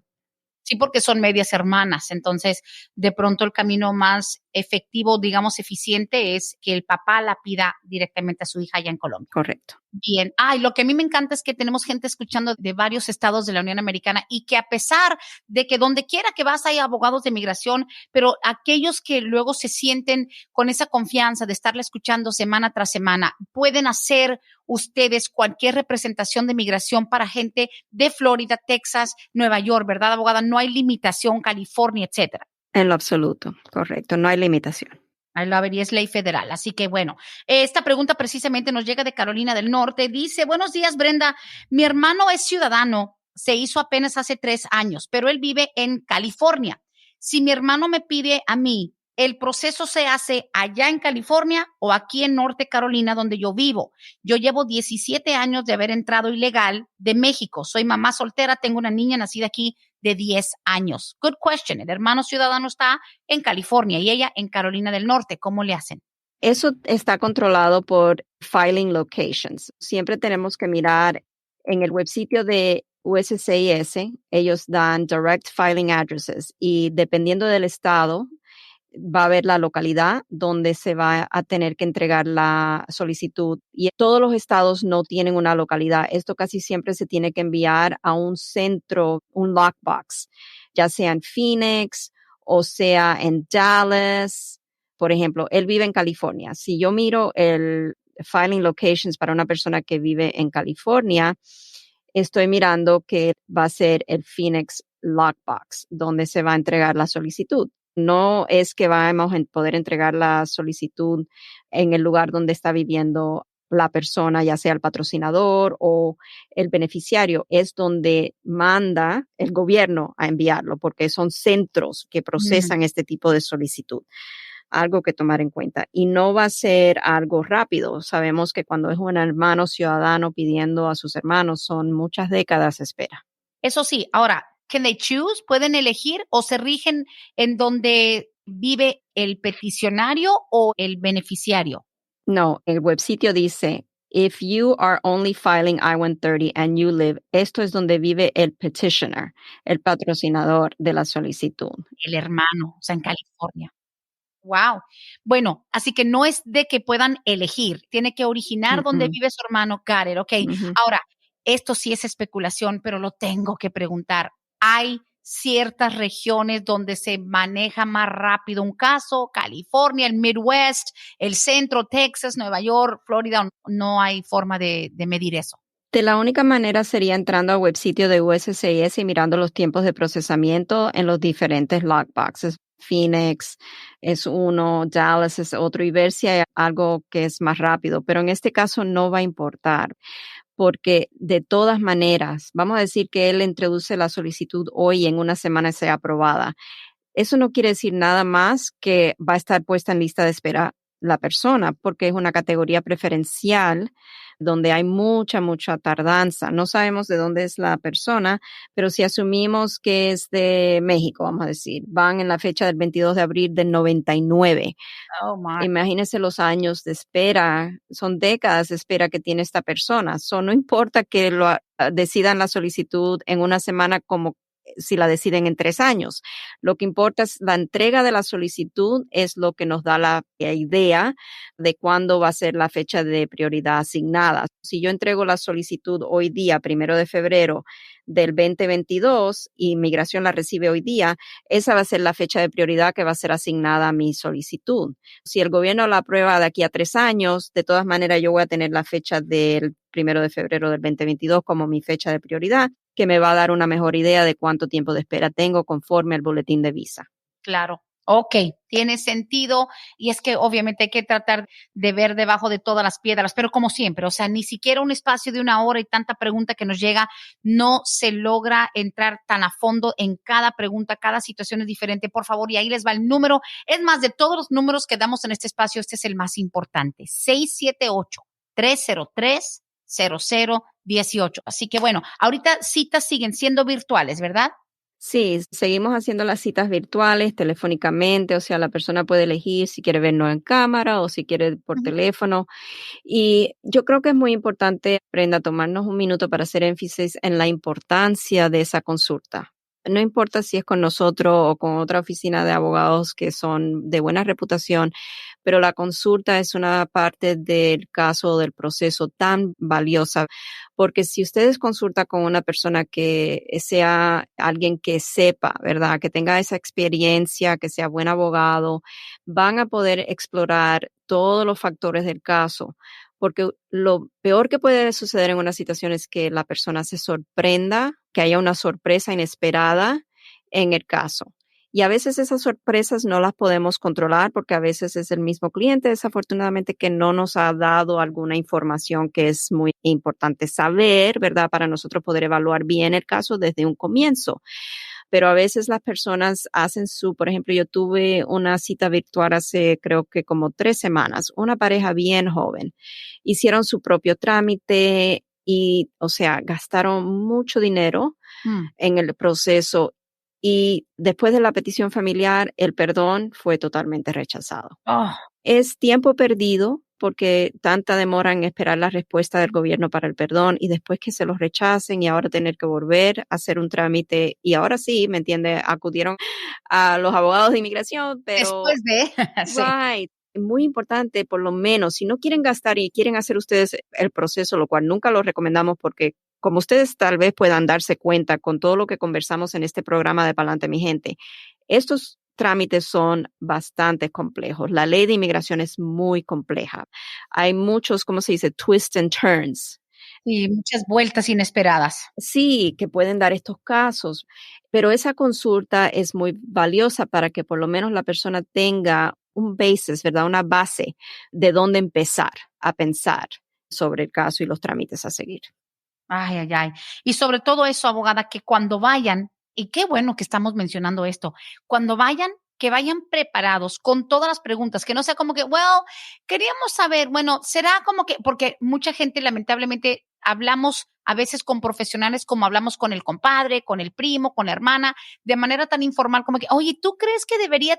Sí, porque son medias hermanas, entonces de pronto el camino más efectivo, digamos, eficiente es que el papá la pida directamente a su hija allá en Colombia. Correcto. Bien. Y lo que a mí me encanta es que tenemos gente escuchando de varios estados de la Unión Americana y que a pesar de que donde quiera que vas hay abogados de migración, pero aquellos que luego se sienten con esa confianza de estarle escuchando semana tras semana, pueden hacer ustedes cualquier representación de migración para gente de Florida, Texas, Nueva York, ¿verdad, abogada? No hay limitación, California, etcétera. En lo absoluto, correcto. No hay limitación. Ahí lo vería, es ley federal. Así que bueno, esta pregunta precisamente nos llega de Carolina del Norte. Dice, buenos días, Brenda. Mi hermano es ciudadano, se hizo apenas hace 3 años, pero él vive en California. Si mi hermano me pide a mí, ¿el proceso se hace allá en California o aquí en Norte Carolina, donde yo vivo? Yo llevo 17 años de haber entrado ilegal de México. Soy mamá soltera, tengo una niña nacida aquí de 10 años. Good question. El hermano ciudadano está en California y ella en Carolina del Norte. ¿Cómo le hacen? Eso está controlado por filing locations. Siempre tenemos que mirar en el websitio de USCIS, ellos dan direct filing addresses y dependiendo del estado, va a haber la localidad donde se va a tener que entregar la solicitud. Y todos los estados no tienen una localidad. Esto casi siempre se tiene que enviar a un centro, un lockbox, ya sea en Phoenix o sea en Dallas. Por ejemplo, él vive en California. Si yo miro el filing locations para una persona que vive en California, estoy mirando que va a ser el Phoenix Lockbox, donde se va a entregar la solicitud. No es que vamos a poder entregar la solicitud en el lugar donde está viviendo la persona, ya sea el patrocinador o el beneficiario, es donde manda el gobierno a enviarlo, porque son centros que procesan este tipo de solicitud. Algo que tomar en cuenta. Y no va a ser algo rápido. Sabemos que cuando es un hermano ciudadano pidiendo a sus hermanos, son muchas décadas de espera. Eso sí, ahora, can they choose? ¿Pueden elegir o se rigen en donde vive el peticionario o el beneficiario? No, el websitio dice, if you are only filing I-130 and you live, esto es donde vive el petitioner, el patrocinador de la solicitud. El hermano, o sea, en California. Wow. Bueno, así que no es de que puedan elegir, tiene que originar donde vive su hermano, Karen, ok. Ahora, esto sí es especulación, pero lo tengo que preguntar. ¿Hay ciertas regiones donde se maneja más rápido un caso? California, el Midwest, el centro, Texas, Nueva York, Florida, no hay forma de medir eso. De la única manera sería entrando al websitio de USCIS y mirando los tiempos de procesamiento en los diferentes lockboxes. Phoenix es uno, Dallas es otro y ver si hay algo que es más rápido. Pero en este caso no va a importar porque de todas maneras, vamos a decir que él introduce la solicitud hoy y en una semana sea aprobada. Eso no quiere decir nada más que va a estar puesta en lista de espera la persona porque es una categoría preferencial donde hay mucha tardanza. No sabemos de dónde es la persona, pero si asumimos que es de México, vamos a decir, van en la fecha del 22 de abril del 99. Oh, my. Imagínense los años de espera, son décadas de espera que tiene esta persona. No importa que lo decidan la solicitud en una semana como si la deciden en 3 años. Lo que importa es la entrega de la solicitud, es lo que nos da la idea de cuándo va a ser la fecha de prioridad asignada. Si yo entrego la solicitud hoy día, 1 de febrero del 2022, y Inmigración la recibe hoy día, esa va a ser la fecha de prioridad que va a ser asignada a mi solicitud. Si el gobierno la aprueba de aquí a 3 años, de todas maneras yo voy a tener la fecha del 1 de febrero del 2022 como mi fecha de prioridad, que me va a dar una mejor idea de cuánto tiempo de espera tengo conforme al boletín de visa. Claro. Ok, tiene sentido y es que obviamente hay que tratar de ver debajo de todas las piedras, pero como siempre, o sea, ni siquiera un espacio de 1 hora y tanta pregunta que nos llega, no se logra entrar tan a fondo en cada pregunta, cada situación es diferente, por favor, y ahí les va el número. Es más, de todos los números que damos en este espacio, este es el más importante, 678-303-0018. Así que bueno, ahorita citas siguen siendo virtuales, ¿verdad? Sí, seguimos haciendo las citas virtuales, telefónicamente, o sea, la persona puede elegir si quiere vernos en cámara o si quiere por teléfono. Y yo creo que es muy importante, Brenda, tomarnos un minuto para hacer énfasis en la importancia de esa consulta. no importa si es con nosotros o con otra oficina de abogados que son de buena reputación, pero la consulta es una parte del caso, del proceso tan valiosa, porque si ustedes consultan con una persona que sea alguien que sepa, ¿verdad? Que tenga esa experiencia, que sea buen abogado, van a poder explorar todos los factores del caso. Porque lo peor que puede suceder en una situación es que la persona se sorprenda, que haya una sorpresa inesperada en el caso. Y a veces esas sorpresas no las podemos controlar porque a veces es el mismo cliente, desafortunadamente, que no nos ha dado alguna información que es muy importante saber, ¿verdad? Para nosotros poder evaluar bien el caso desde un comienzo. Pero a veces las personas hacen por ejemplo, yo tuve una cita virtual hace creo que como 3 semanas, una pareja bien joven, hicieron su propio trámite y, o sea, gastaron mucho dinero en el proceso y después de la petición familiar, el perdón fue totalmente rechazado. Oh, Es tiempo perdido porque tanta demora en esperar la respuesta del gobierno para el perdón y después que se los rechacen y ahora tener que volver a hacer un trámite y ahora sí, ¿me entiende? Acudieron a los abogados de inmigración, pero después de, sí. right, muy importante, por lo menos, si no quieren gastar y quieren hacer ustedes el proceso, lo cual nunca lo recomendamos porque como ustedes tal vez puedan darse cuenta con todo lo que conversamos en este programa de Palante, mi gente, estos trámites son bastante complejos. La ley de inmigración es muy compleja. Hay muchos, ¿cómo se dice? Twists and turns. Y muchas vueltas inesperadas. Sí, que pueden dar estos casos, pero esa consulta es muy valiosa para que por lo menos la persona tenga un basis, ¿verdad? Una base de dónde empezar a pensar sobre el caso y los trámites a seguir. Ay, ay, ay. Y sobre todo eso, abogada, que cuando vayan, y qué bueno que estamos mencionando esto, cuando vayan, que vayan preparados con todas las preguntas, que no sea como que, well, queríamos saber, bueno, será como que, porque mucha gente lamentablemente hablamos a veces con profesionales como hablamos con el compadre, con el primo, con la hermana, de manera tan informal como que, oye, ¿tú crees que debería?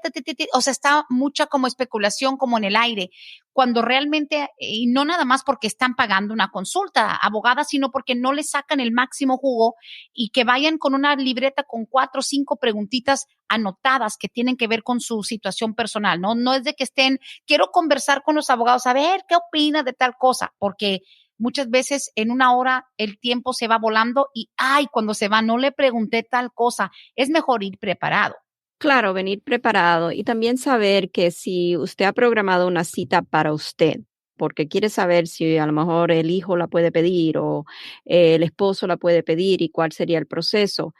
O sea, está mucha como especulación como en el aire, cuando realmente, y no nada más porque están pagando una consulta abogada, sino porque no le sacan el máximo jugo y que vayan con una libreta con 4 o 5 preguntitas anotadas que tienen que ver con su situación personal, ¿no? No es de que estén, quiero conversar con los abogados, a ver, ¿qué opina de tal cosa? Porque muchas veces en una hora el tiempo se va volando y, ay, cuando se va, no le pregunté tal cosa. Es mejor ir preparado. Claro, venir preparado y también saber que si usted ha programado una cita para usted, porque quiere saber si a lo mejor el hijo la puede pedir o el esposo la puede pedir y cuál sería el proceso.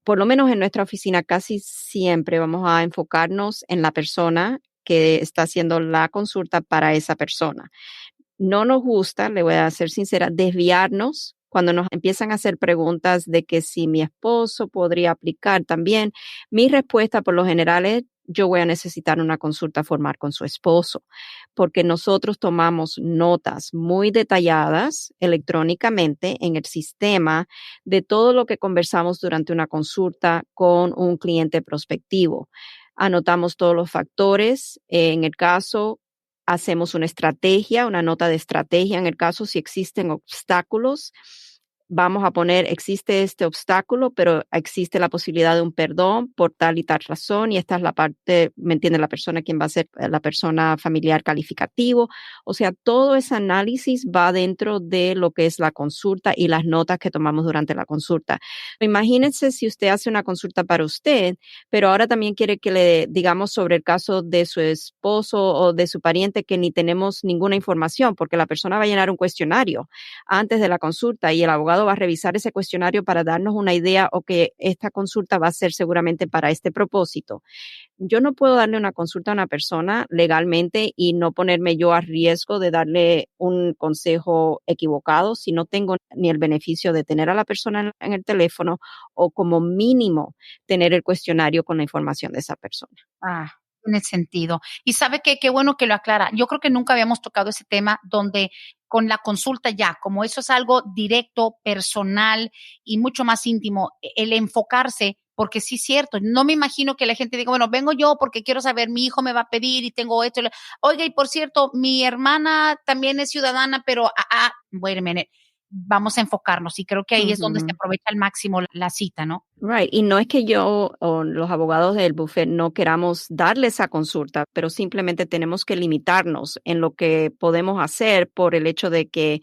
Por lo menos en nuestra oficina casi siempre vamos a enfocarnos en la persona que está haciendo la consulta para esa persona. No nos gusta, le voy a ser sincera, desviarnos cuando nos empiezan a hacer preguntas de que si mi esposo podría aplicar también. Mi respuesta por lo general es, yo voy a necesitar una consulta formal con su esposo, porque nosotros tomamos notas muy detalladas electrónicamente en el sistema de todo lo que conversamos durante una consulta con un cliente prospectivo. Anotamos todos los factores, en el caso hacemos una estrategia, una nota de estrategia en el caso si existen obstáculos. Vamos a poner, existe este obstáculo, pero existe la posibilidad de un perdón por tal y tal razón, y esta es la parte, ¿me entiende? La persona quien va a ser la persona familiar calificativo. O sea, todo ese análisis va dentro de lo que es la consulta y las notas que tomamos durante la consulta. Imagínense si usted hace una consulta para usted, pero ahora también quiere que le digamos sobre el caso de su esposo o de su pariente que ni tenemos ninguna información, porque la persona va a llenar un cuestionario antes de la consulta y el abogado va a revisar ese cuestionario para darnos una idea o que esta consulta va a ser seguramente para este propósito. Yo no puedo darle una consulta a una persona legalmente y no ponerme yo a riesgo de darle un consejo equivocado si no tengo ni el beneficio de tener a la persona en el teléfono o como mínimo tener el cuestionario con la información de esa persona. Ah, tiene sentido. Y sabe que qué bueno que lo aclara. Yo creo que nunca habíamos tocado ese tema donde con la consulta ya, como eso es algo directo, personal y mucho más íntimo, el enfocarse, porque sí es cierto, no me imagino que la gente diga, bueno, vengo yo porque quiero saber, mi hijo me va a pedir y tengo esto. Oiga, y por cierto, mi hermana también es ciudadana, pero, wait a minute, vamos a enfocarnos y creo que ahí es donde se Ujú. aprovecha al máximo la cita, ¿no? Right. Y no es que yo o los abogados del bufete no queramos darle esa consulta, pero simplemente tenemos que limitarnos en lo que podemos hacer por el hecho de que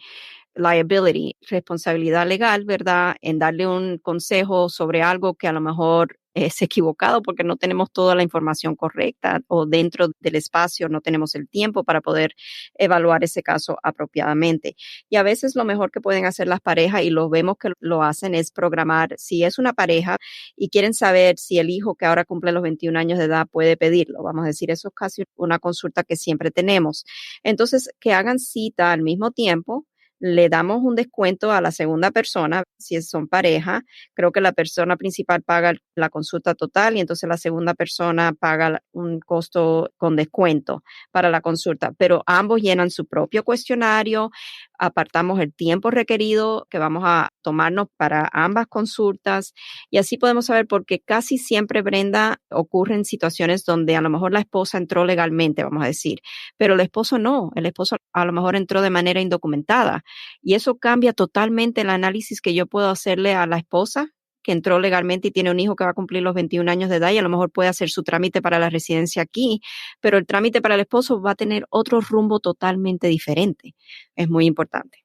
liability, responsabilidad legal, ¿verdad? En darle un consejo sobre algo que a lo mejor es equivocado porque no tenemos toda la información correcta o dentro del espacio no tenemos el tiempo para poder evaluar ese caso apropiadamente. Y a veces lo mejor que pueden hacer las parejas, y lo vemos que lo hacen, es programar, si es una pareja y quieren saber si el hijo que ahora cumple los 21 años de edad puede pedirlo. Vamos a decir, eso es casi una consulta que siempre tenemos. Entonces, que hagan cita al mismo tiempo, le damos un descuento a la segunda persona, si son pareja. Creo que la persona principal paga la consulta total y entonces la segunda persona paga un costo con descuento para la consulta, pero ambos llenan su propio cuestionario, apartamos el tiempo requerido que vamos a tomarnos para ambas consultas y así podemos saber, porque casi siempre, Brenda, ocurren situaciones donde a lo mejor la esposa entró legalmente, vamos a decir, pero el esposo no, el esposo a lo mejor entró de manera indocumentada y eso cambia totalmente el análisis que yo puedo hacerle a la esposa que entró legalmente y tiene un hijo que va a cumplir los 21 años de edad y a lo mejor puede hacer su trámite para la residencia aquí, pero el trámite para el esposo va a tener otro rumbo totalmente diferente. Es muy importante.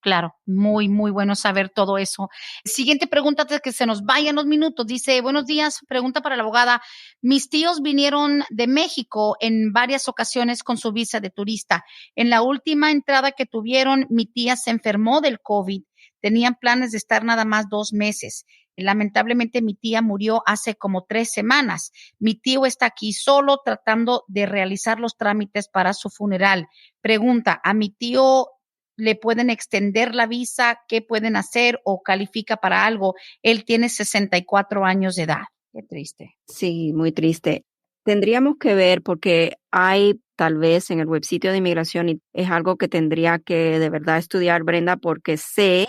Claro, muy, muy bueno saber todo eso. Siguiente pregunta antes que se nos vayan los minutos. Dice, buenos días, pregunta para la abogada. Mis tíos vinieron de México en varias ocasiones con su visa de turista. En la última entrada que tuvieron, mi tía se enfermó del COVID. Tenían planes de estar nada más 2 meses. Lamentablemente mi tía murió hace como 3 semanas. Mi tío está aquí solo tratando de realizar los trámites para su funeral. Pregunta, ¿a mi tío le pueden extender la visa? ¿Qué pueden hacer o califica para algo? Él tiene 64 años de edad. Qué triste. Sí, muy triste. Tendríamos que ver porque hay tal vez en el websitio de inmigración y es algo que tendría que de verdad estudiar, Brenda, porque sé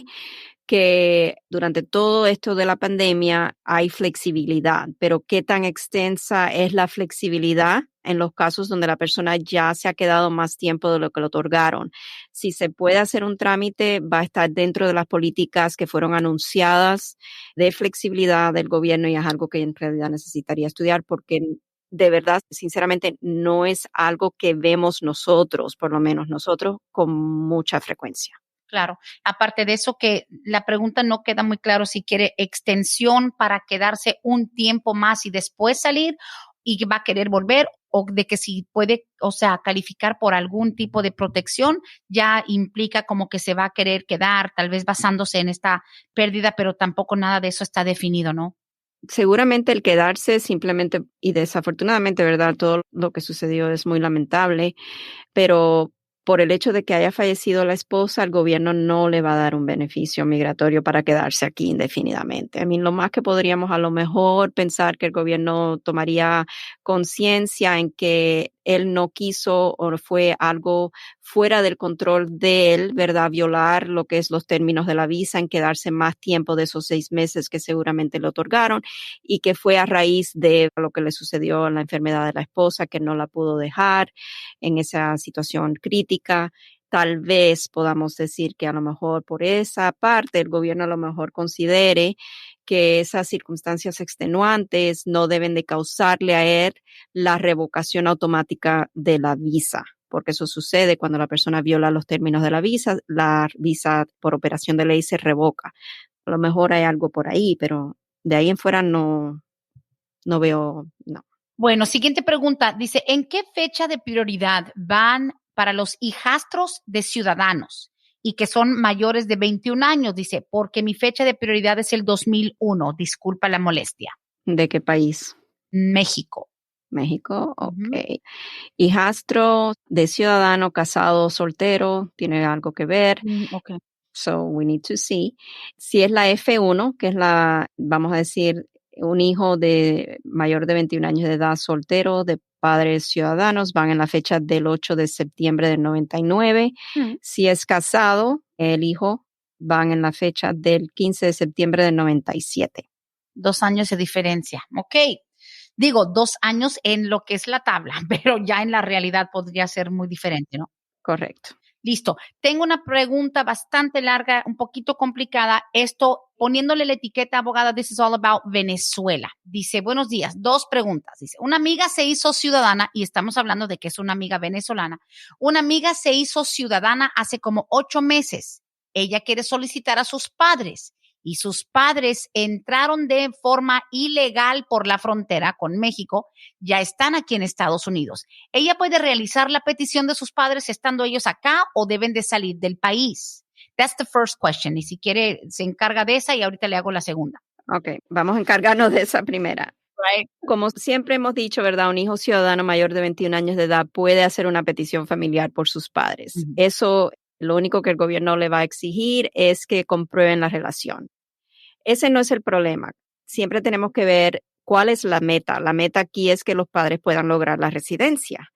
que durante todo esto de la pandemia hay flexibilidad, pero qué tan extensa es la flexibilidad en los casos donde la persona ya se ha quedado más tiempo de lo que le otorgaron. Si se puede hacer un trámite, va a estar dentro de las políticas que fueron anunciadas de flexibilidad del gobierno y es algo que en realidad necesitaría estudiar porque de verdad, sinceramente, no es algo que vemos nosotros, por lo menos nosotros, con mucha frecuencia. Claro. Aparte de eso, que la pregunta no queda muy claro si quiere extensión para quedarse un tiempo más y después salir y va a querer volver, o de que si puede, o sea, calificar por algún tipo de protección, ya implica como que se va a querer quedar, tal vez basándose en esta pérdida, pero tampoco nada de eso está definido, ¿no? Seguramente el quedarse simplemente, y desafortunadamente, ¿verdad? Todo lo que sucedió es muy lamentable, pero por el hecho de que haya fallecido la esposa, el gobierno no le va a dar un beneficio migratorio para quedarse aquí indefinidamente. Lo más que podríamos a lo mejor pensar que el gobierno tomaría conciencia en que él no quiso o fue algo fuera del control de él, ¿verdad? Violar lo que es los términos de la visa, en quedarse más tiempo de esos 6 meses que seguramente le otorgaron y que fue a raíz de lo que le sucedió en la enfermedad de la esposa, que no la pudo dejar en esa situación crítica. Tal vez podamos decir que a lo mejor por esa parte el gobierno a lo mejor considere que esas circunstancias extenuantes no deben de causarle a él la revocación automática de la visa, porque eso sucede cuando la persona viola los términos de la visa por operación de ley se revoca. A lo mejor hay algo por ahí, pero de ahí en fuera no veo, no. Bueno, siguiente pregunta. Dice, ¿en qué fecha de prioridad van para los hijastros de ciudadanos y que son mayores de 21 años? Dice, porque mi fecha de prioridad es el 2001. Disculpa la molestia. ¿De qué país? México. México, ok. Ujú. Hijastro de ciudadano, casado, soltero, tiene algo que ver. Ok. So we need to see. Si es la F1, que es vamos a decir, un hijo de mayor de 21 años de edad, soltero, de padres ciudadanos, van en la fecha del 8 de septiembre del 99. Si es casado, el hijo van en la fecha del 15 de septiembre del 97. 2 años de diferencia. Ok. Digo, 2 años en lo que es la tabla, pero ya en la realidad podría ser muy diferente, ¿no? Correcto. Listo. Tengo una pregunta bastante larga, un poquito complicada. Esto, poniéndole la etiqueta abogada, this is all about Venezuela. Dice, buenos días, 2 preguntas. Dice, una amiga se hizo ciudadana, y estamos hablando de que es una amiga venezolana. Una amiga se hizo ciudadana hace como 8 meses. Ella quiere solicitar a sus padres. Y sus padres entraron de forma ilegal por la frontera con México, ya están aquí en Estados Unidos. ¿Ella puede realizar la petición de sus padres estando ellos acá o deben de salir del país? That's the first question. Y si quiere, se encarga de esa y ahorita le hago la segunda. Ok, vamos a encargarnos de esa primera. Right. Como siempre hemos dicho, ¿verdad? Un hijo ciudadano mayor de 21 años de edad puede hacer una petición familiar por sus padres. Ujú. Eso, lo único que el gobierno le va a exigir es que comprueben la relación. Ese no es el problema. Siempre tenemos que ver cuál es la meta. La meta aquí es que los padres puedan lograr la residencia.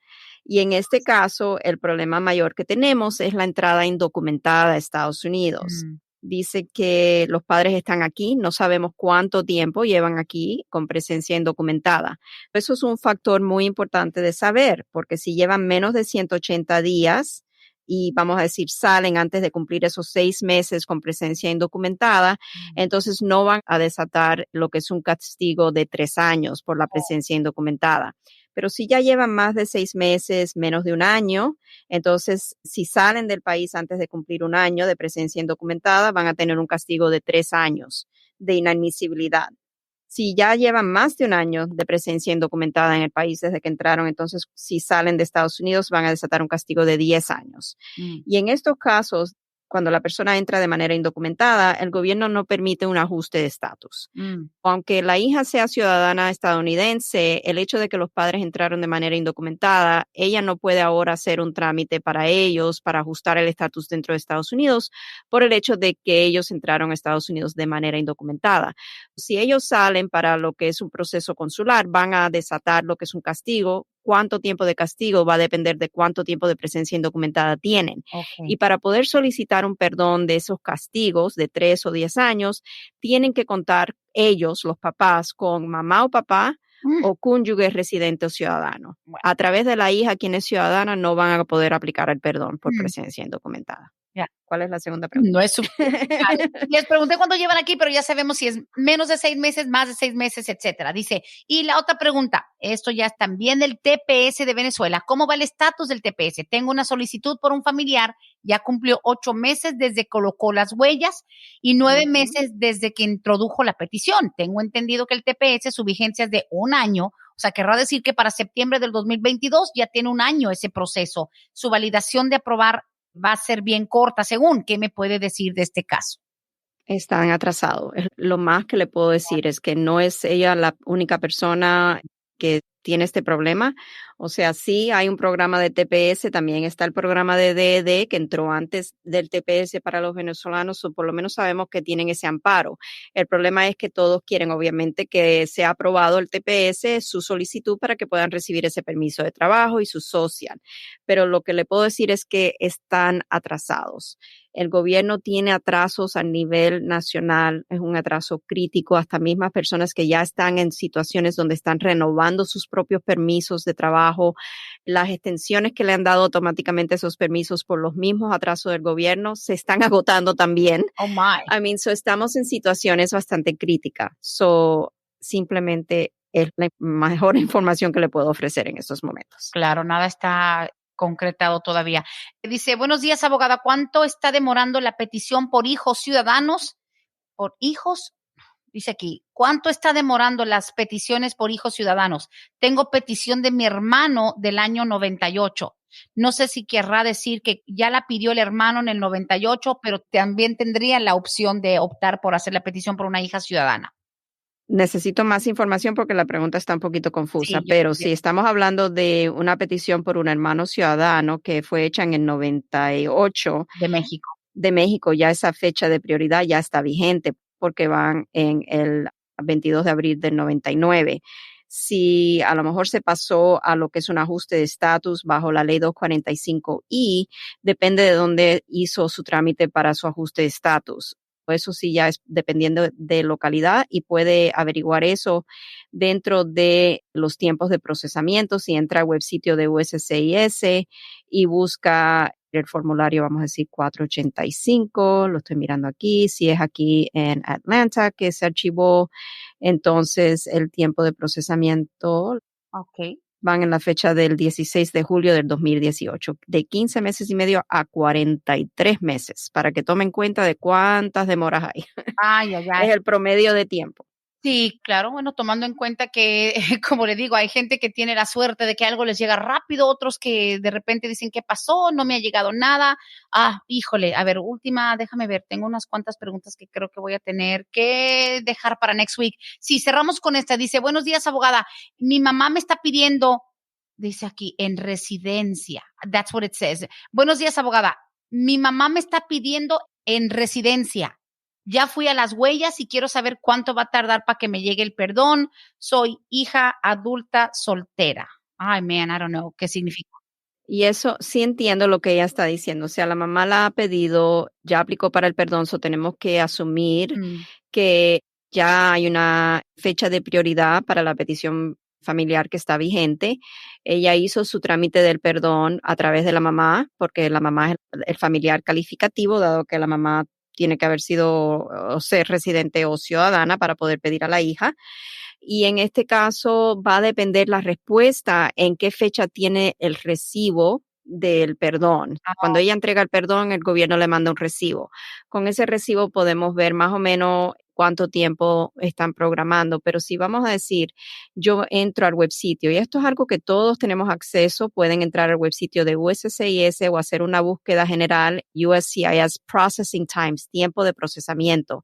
Y en este caso, el problema mayor que tenemos es la entrada indocumentada a Estados Unidos. Dice que los padres están aquí, no sabemos cuánto tiempo llevan aquí con presencia indocumentada. Eso es un factor muy importante de saber, porque si llevan menos de 180 días, y vamos a decir salen antes de cumplir esos 6 meses con presencia indocumentada, entonces no van a desatar lo que es un castigo de 3 años por la presencia indocumentada. Pero si ya llevan más de 6 meses, menos de un año, entonces si salen del país antes de cumplir un año de presencia indocumentada, van a tener un castigo de 3 años de inadmisibilidad. Si ya llevan más de un año de presencia indocumentada en el país desde que entraron, entonces si salen de Estados Unidos van a desatar un castigo de 10 años. Y en estos casos, cuando la persona entra de manera indocumentada, el gobierno no permite un ajuste de estatus. Aunque la hija sea ciudadana estadounidense, el hecho de que los padres entraron de manera indocumentada, ella no puede ahora hacer un trámite para ellos, para ajustar el estatus dentro de Estados Unidos, por el hecho de que ellos entraron a Estados Unidos de manera indocumentada. Si ellos salen para lo que es un proceso consular, van a desatar lo que es un castigo. Cuánto tiempo de castigo va a depender de cuánto tiempo de presencia indocumentada tienen. Okay. Y para poder solicitar un perdón de esos castigos de 3 o 10 años, tienen que contar ellos, los papás, con mamá o papá o cónyuge residente o ciudadano. Bueno. A través de la hija, quien es ciudadana, no van a poder aplicar el perdón por presencia indocumentada. Ya. ¿Cuál es la segunda pregunta? No es su... Les pregunté cuánto llevan aquí, pero ya sabemos si es menos de 6 meses, más de 6 meses, etcétera. Dice, y la otra pregunta, esto ya es también del TPS de Venezuela. ¿Cómo va el estatus del TPS? Tengo una solicitud por un familiar, ya cumplió 8 meses desde que colocó las huellas y 9 meses desde que introdujo la petición. Tengo entendido que el TPS, su vigencia es de 1 año, o sea, querrá decir que para septiembre del 2022 ya tiene 1 año ese proceso. Su validación de aprobar va a ser bien corta, según. ¿Qué me puede decir de este caso? Están atrasados. Lo más que le puedo decir es que no es ella la única persona que tiene este problema. O sea, sí hay un programa de TPS, también está el programa de DED que entró antes del TPS para los venezolanos, o por lo menos sabemos que tienen ese amparo. El problema es que todos quieren, obviamente, que sea aprobado el TPS, su solicitud para que puedan recibir ese permiso de trabajo y su social. Pero lo que le puedo decir es que están atrasados. El gobierno tiene atrasos a nivel nacional, es un atraso crítico, hasta mismas personas que ya están en situaciones donde están renovando sus propios permisos de trabajo, las extensiones que le han dado automáticamente esos permisos por los mismos atrasos del gobierno se están agotando también. Oh my. Estamos en situaciones bastante críticas. Simplemente es la mejor información que le puedo ofrecer en estos momentos. Claro, nada está concretado todavía. Dice, buenos días, abogada. ¿Cuánto está demorando la petición por hijos ciudadanos? ¿Por hijos? Dice aquí, ¿cuánto está demorando las peticiones por hijos ciudadanos? Tengo petición de mi hermano del año 98. No sé si querrá decir que ya la pidió el hermano en el 98, pero también tendría la opción de optar por hacer la petición por una hija ciudadana. Necesito más información porque la pregunta está un poquito confusa, Sí, pero si estamos hablando de una petición por un hermano ciudadano que fue hecha en el 98 de México, ya esa fecha de prioridad ya está vigente porque van en el 22 de abril del 99. Si a lo mejor se pasó a lo que es un ajuste de estatus bajo la ley 245I, depende de dónde hizo su trámite para su ajuste de estatus. Eso sí ya es dependiendo de localidad y puede averiguar eso dentro de los tiempos de procesamiento. Si entra al web sitio de USCIS y busca el formulario, vamos a decir 485, lo estoy mirando aquí. Si es aquí en Atlanta que se archivó, entonces el tiempo de procesamiento van en la fecha del 16 de julio del 2018, de 15 meses y medio a 43 meses, para que tomen cuenta de cuántas demoras hay. Ay. Es el promedio de tiempo. Sí, claro, bueno, tomando en cuenta que, como le digo, hay gente que tiene la suerte de que algo les llega rápido, otros que de repente dicen, ¿qué pasó? No me ha llegado nada. Híjole, a ver, última, déjame ver, tengo unas cuantas preguntas que creo que voy a tener que dejar para next week. Sí, cerramos con esta, dice, buenos días, abogada, mi mamá me está pidiendo, dice aquí, en residencia, that's what it says. Buenos días, abogada, mi mamá me está pidiendo en residencia. Ya fui a las huellas y quiero saber cuánto va a tardar para que me llegue el perdón. Soy hija adulta soltera. Ay, man, I don't know qué significa. Y eso sí entiendo lo que ella está diciendo. O sea, la mamá la ha pedido, ya aplicó para el perdón, so tenemos que asumir que ya hay una fecha de prioridad para la petición familiar que está vigente. Ella hizo su trámite del perdón a través de la mamá, porque la mamá es el familiar calificativo, dado que la mamá tiene que haber sido o ser residente o ciudadana para poder pedir a la hija. Y en este caso va a depender la respuesta en qué fecha tiene el recibo del perdón. Cuando ella entrega el perdón, el gobierno le manda un recibo. Con ese recibo podemos ver más o menos cuánto tiempo están programando, pero si vamos a decir, yo entro al websitio, y esto es algo que todos tenemos acceso, pueden entrar al websitio de USCIS o hacer una búsqueda general, USCIS Processing Times, tiempo de procesamiento.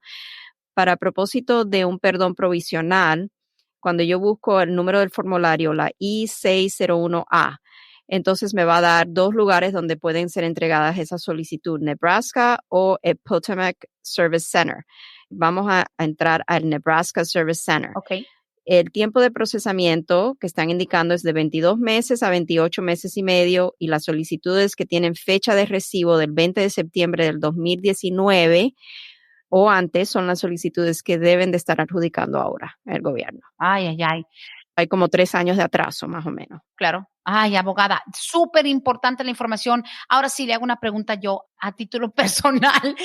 Para propósito de un perdón provisional, cuando yo busco el número del formulario, la I-601A, entonces me va a dar 2 lugares donde pueden ser entregadas esa solicitud, Nebraska o el Potomac Service Center. Vamos a entrar al Nebraska Service Center. Okay. El tiempo de procesamiento que están indicando es de 22 meses a 28 meses y medio y las solicitudes que tienen fecha de recibo del 20 de septiembre del 2019 o antes son las solicitudes que deben de estar adjudicando ahora el gobierno. Ay. Hay como 3 años de atraso, más o menos. Claro. Ay, abogada, súper importante la información. Ahora sí le hago una pregunta yo a título personal.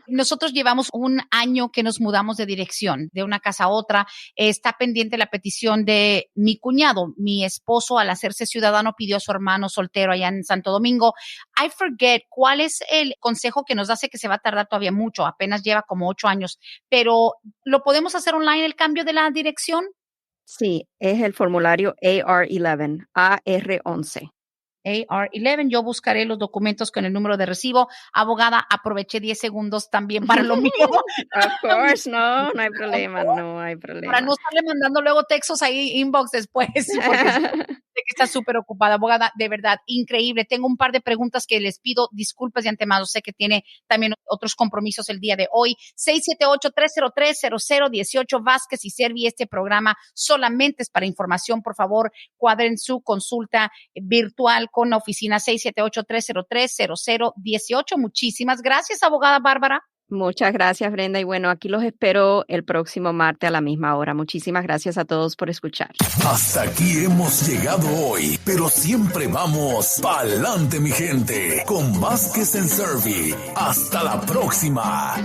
Nosotros llevamos 1 año que nos mudamos de dirección, de una casa a otra. Está pendiente la petición de mi cuñado. Mi esposo, al hacerse ciudadano, pidió a su hermano soltero allá en Santo Domingo. I forget cuál es el consejo que nos hace que se va a tardar todavía mucho. Apenas lleva como 8 años. Pero, ¿lo podemos hacer online el cambio de la dirección? Sí, es el formulario AR11, AR11. AR11, yo buscaré los documentos con el número de recibo. Abogada, aproveché 10 segundos también para lo mío. Of course, no hay problema, no hay problema. Para no estarle mandando luego textos ahí, inbox después, porque sé que está súper ocupada. Abogada, de verdad, increíble. Tengo un par de preguntas que les pido disculpas de antemano. Sé que tiene también otros compromisos el día de hoy. 678-303-0018, Vázquez y Servi. Este programa solamente es para información. Por favor, cuadren su consulta virtual con la oficina 678-303-0018. Muchísimas gracias, abogada Bárbara. Muchas gracias, Brenda. Y bueno, aquí los espero el próximo martes a la misma hora. Muchísimas gracias a todos por escuchar. Hasta aquí hemos llegado hoy, pero siempre vamos pa'lante, mi gente, con Vázquez and Servi. Hasta la próxima.